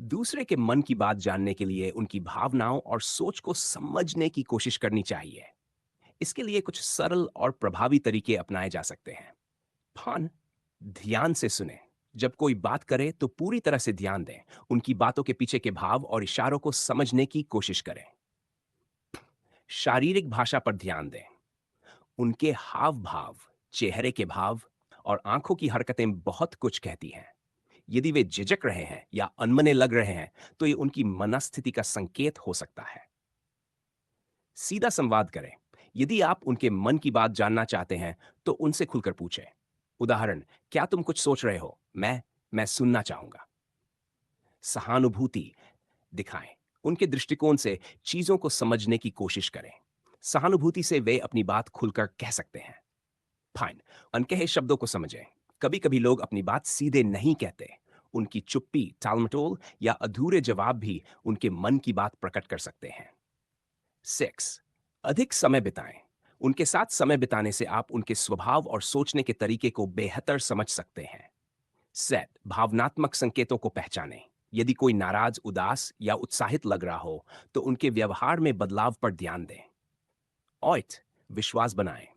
दूसरे के मन की बात जानने के लिए उनकी भावनाओं और सोच को समझने की कोशिश करनी चाहिए। इसके लिए कुछ सरल और प्रभावी तरीके अपनाए जा सकते हैं। फन, ध्यान से सुने। जब कोई बात करे तो पूरी तरह से ध्यान दें। उनकी बातों के पीछे के भाव और इशारों को समझने की कोशिश करें। शारीरिक भाषा पर ध्यान दें। उनके हाव भाव, चेहरे के भाव और आंखों की हरकतें बहुत कुछ कहती हैं। यदि वे झिझक रहे हैं या अनमने लग रहे हैं, तो ये उनकी मनस्थिति का संकेत हो सकता है। सीधा संवाद करें। यदि आप उनके मन की बात जानना चाहते हैं, तो उनसे खुलकर पूछें। उदाहरण, क्या तुम कुछ सोच रहे हो? मैं सुनना चाहूंगा। सहानुभूति दिखाएं। उनके दृष्टिकोण से चीजों को समझने की कोशिश करें। सहानुभूति से वे अपनी बात खुलकर कह सकते हैं। फाइन, अनकहे शब्दों को समझें। कभी कभी लोग अपनी बात सीधे नहीं कहते। उनकी चुप्पी, टालमटोल या अधूरे जवाब भी उनके मन की बात प्रकट कर सकते हैं। 6, अधिक समय बिताएं। उनके साथ समय बिताने से आप उनके स्वभाव और सोचने के तरीके को बेहतर समझ सकते हैं। 7, भावनात्मक संकेतों को पहचानें। यदि कोई नाराज, उदास या उत्साहित लग रहा हो, तो उनके व्यवहार में बदलाव पर ध्यान दें। 8, विश्वास बनाएं।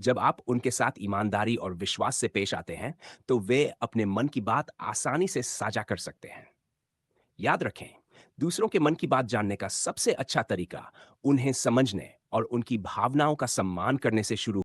जब आप उनके साथ ईमानदारी और विश्वास से पेश आते हैं, तो वे अपने मन की बात आसानी से साझा कर सकते हैं। याद रखें, दूसरों के मन की बात जानने का सबसे अच्छा तरीका उन्हें समझने और उनकी भावनाओं का सम्मान करने से शुरू